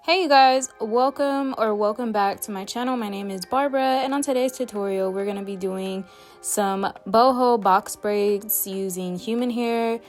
Hey you guys, welcome back to my channel. My name is Barbara, and on today's tutorial we're going to be doing some boho box braids using human hair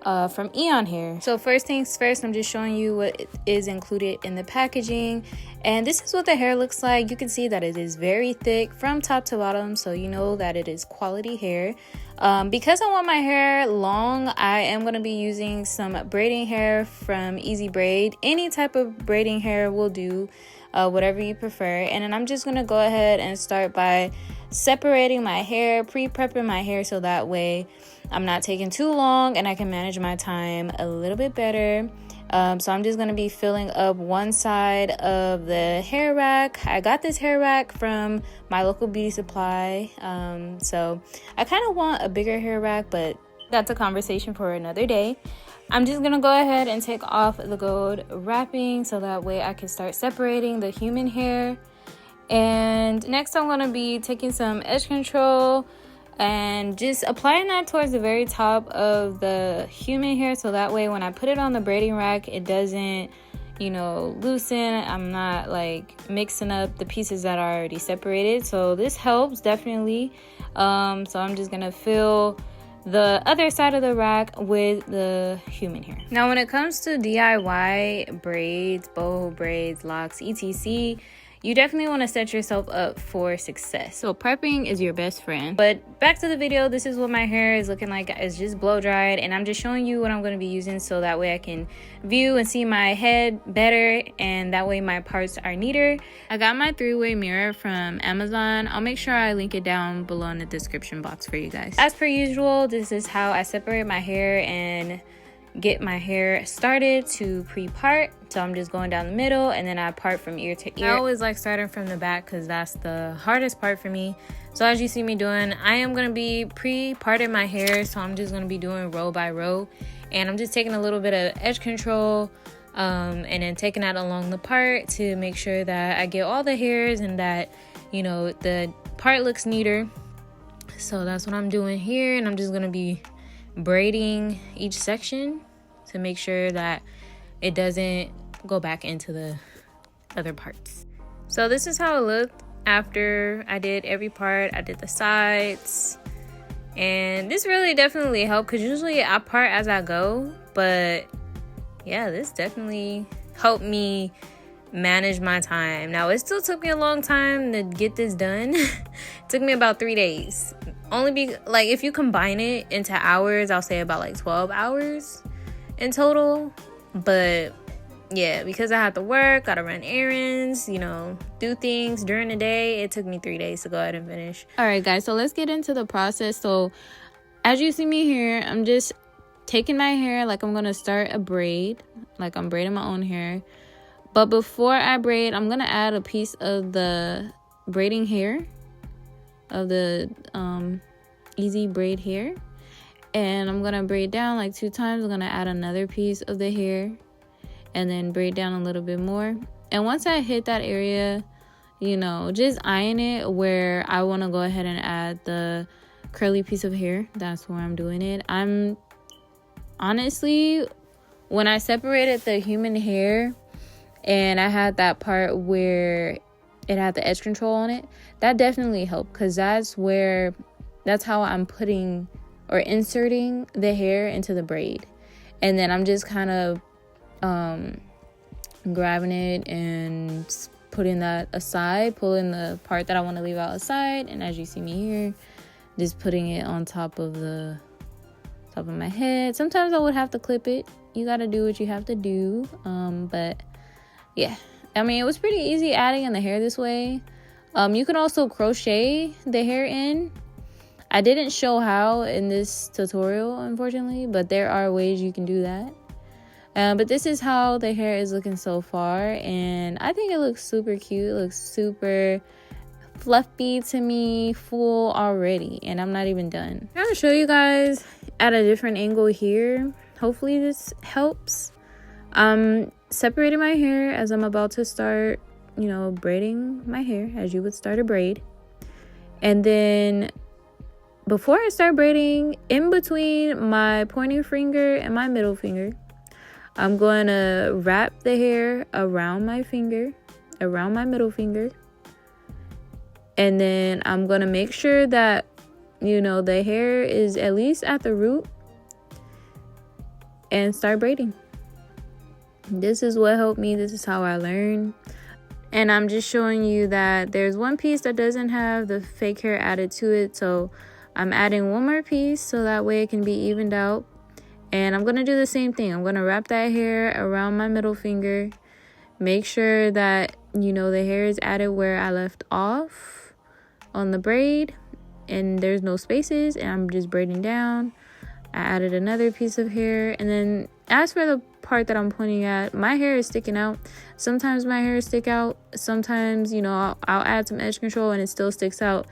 from EayonHair. So first things first, I'm just showing you what is included in the packaging, and this is what the hair looks like. You can see that it is very thick from top to bottom, so you know that it is quality hair. Because I want my hair long, I am going to be using some braiding hair from Easy Braid. Any type of braiding hair will do, whatever you prefer. And then I'm just going to go ahead and start by separating my hair, pre-prepping my hair so that way I'm not taking too long and I can manage my time a little bit better. So I'm just going to be filling up one side of the hair rack. I got this hair rack from my local beauty supply. So I kind of want a bigger hair rack, but that's a conversation for another day. I'm just going to go ahead and take off the gold wrapping so that way I can start separating the human hair. And next I'm going to be taking some edge control and just applying that towards the very top of the human hair so that way when I put it on the braiding rack, it doesn't, loosen. I'm not like mixing up the pieces that are already separated. So this helps definitely. So I'm just gonna fill the other side of the rack with the human hair. Now when it comes to DIY braids, boho braids, locks, etc., you definitely want to set yourself up for success. So prepping is your best friend. But back to the video, this is what my hair is looking like. It's just blow dried, and I'm just showing you what I'm going to be using so that way I can view and see my head better, and that way my parts are neater. I got my 3-way mirror from Amazon. I'll make sure I link it down below in the description box for you guys. As per usual, this is how I separate my hair and get my hair started to pre-part. So I'm just going down the middle and then I part from ear to ear. I always like starting from the back because that's the hardest part for me. So as you see me doing, I am going to be pre-parting my hair. So I'm just going to be doing row by row, and I'm just taking a little bit of edge control and then taking that along the part to make sure that I get all the hairs and that the part looks neater. So that's what I'm doing here, and I'm just going to be braiding each section to make sure that it doesn't go back into the other parts. So this is how it looked after I did every part. I did the sides, and this really definitely helped because usually I part as I go, but yeah, this definitely helped me manage my time. Now it still took me a long time to get this done. It took me about 3 days. Only if you combine it into hours, I'll say about like 12 hours in total. But yeah, because I had to work, gotta run errands, do things during the day, it took me 3 days to go ahead and finish. All right, guys, so let's get into the process. So as you see me here, I'm just taking my hair like I'm gonna start a braid, like I'm braiding my own hair. But before I braid, I'm gonna add a piece of the braiding hair of the Easy Braid hair, and I'm gonna braid down like 2 times. I'm gonna add another piece of the hair and then braid down a little bit more. And once I hit that area, just iron it where I want to go ahead and add the curly piece of hair. That's where I'm doing it. I'm honestly, when I separated the human hair and I had that part where it had the edge control on it, that definitely helped because that's how I'm putting or inserting the hair into the braid. And then I'm just kind of grabbing it and putting that aside, pulling the part that I want to leave out aside, and as you see me here, just putting it on top of my head. Sometimes I would have to clip it. You got to do what you have to do. But yeah, I mean, it was pretty easy adding in the hair this way. You can also crochet the hair in. I didn't show how in this tutorial, unfortunately, but there are ways you can do that. But this is how the hair is looking so far, and I think it looks super cute. It looks super fluffy to me, full already, and I'm not even done. I'm gonna show you guys at a different angle here. Hopefully this helps. I'm separating my hair as I'm about to start, braiding my hair as you would start a braid. And then before I start braiding, in between my pointer finger and my middle finger, I'm going to wrap the hair around my finger, around my middle finger. And then I'm going to make sure that, you know, the hair is at least at the root. And start braiding. This is what helped me. This is how I learned. And I'm just showing you that there's one piece that doesn't have the fake hair added to it. So I'm adding one more piece so that way it can be evened out. And I'm going to do the same thing. I'm going to wrap that hair around my middle finger. Make sure that, you know, the hair is added where I left off on the braid. And there's no spaces. And I'm just braiding down. I added another piece of hair. And then as for the part that I'm pointing at, my hair is sticking out. Sometimes my hair stick out. Sometimes, you know, I'll add some edge control and it still sticks out.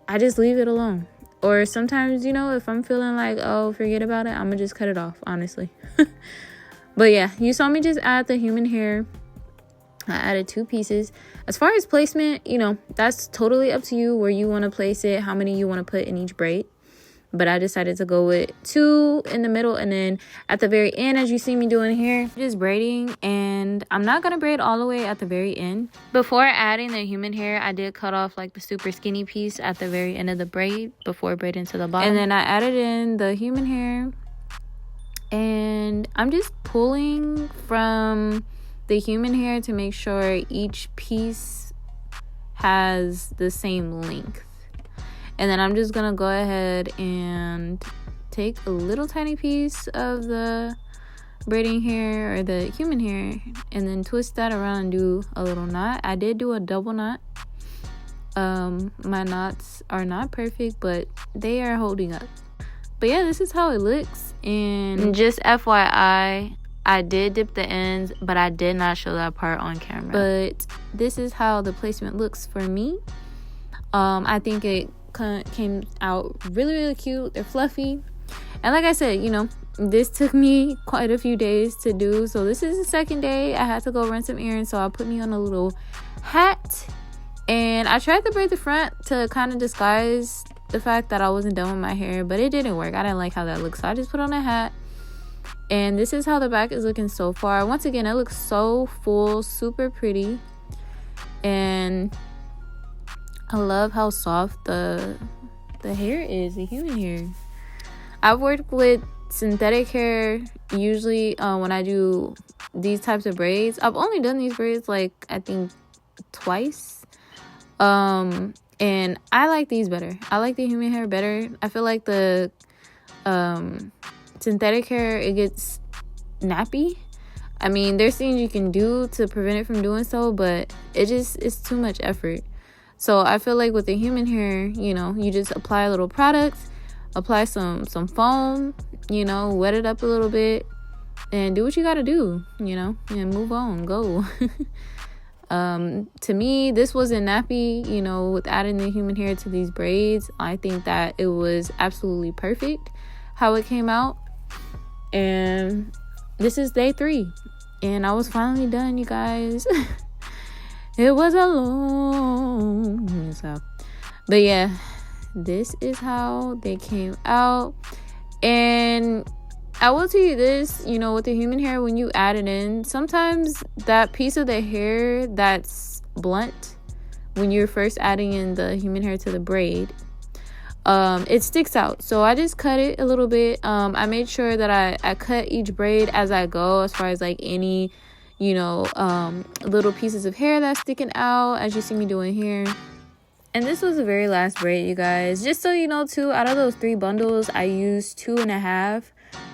I just leave it alone. Or sometimes, you know, if I'm feeling like, oh, forget about it, I'm gonna just cut it off, honestly. But yeah, you saw me just add the human hair. I added 2 pieces. As far as placement, you know, that's totally up to you where you want to place it, how many you want to put in each braid. But I decided to go with 2 in the middle, and then at the very end, as you see me doing here, just braiding. And I'm not gonna braid all the way at the very end. Before adding the human hair, I did cut off like the super skinny piece at the very end of the braid before braiding to the bottom. And then I added in the human hair, and I'm just pulling from the human hair to make sure each piece has the same length. And then I'm just gonna go ahead and take a little tiny piece of the braiding hair or the human hair and then twist that around and do a little knot. I did do a double knot. My knots are not perfect, but they are holding up. But yeah, this is how it looks. And just FYI, I did dip the ends, but I did not show that part on camera. But this is how the placement looks for me. I think it came out really cute. They're fluffy, and like I said, you know, this took me quite a few days to do. So this is the second day. I had to go run some errands, so I put me on a little hat, and I tried to braid the front to kind of disguise the fact that I wasn't done with my hair, but it didn't work. I didn't like how that looked, so I just put on a hat. And this is how the back is looking so far. Once again, it looks so full, super pretty, and I love how soft the hair is, the human hair. I've worked with synthetic hair usually when I do these types of braids. I've only done these braids like I think twice. And I like these better. I like the human hair better. I feel like the synthetic hair, it gets nappy. I mean, there's things you can do to prevent it from doing so, but it's too much effort. So I feel like with the human hair, you know, you just apply a little product, apply some foam, you know, wet it up a little bit, and do what you gotta do, you know, and move on, go. To me, this wasn't nappy, you know, with adding the human hair to these braids. I think that it was absolutely perfect how it came out. And this is day 3, and I was finally done, you guys. It was a long so, but yeah, this is how they came out. And I will tell you this, you know, with the human hair, when you add it in, sometimes that piece of the hair that's blunt, when you're first adding in the human hair to the braid, it sticks out. So I just cut it a little bit. I made sure that I cut each braid as I go, as far as like any, you know, little pieces of hair that's sticking out, as you see me doing here. And this was the very last braid, you guys. Just so you know too, out of those 3 bundles, I used 2.5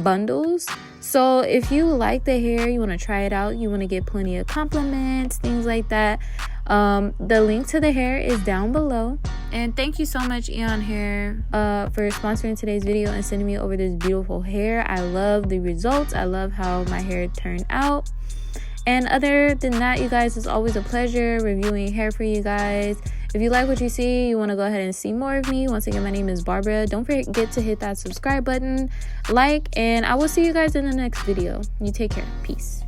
bundles. So if you like the hair, you want to try it out, you want to get plenty of compliments, things like that, the link to the hair is down below. And thank you so much, EayonHair, for sponsoring today's video and sending me over this beautiful hair. I love the results. I love how my hair turned out. And other than that, you guys, it's always a pleasure reviewing hair for you guys. If you like what you see, you want to go ahead and see more of me, once again, my name is Barbara. Don't forget to hit that subscribe button, like, and I will see you guys in the next video. You take care. Peace.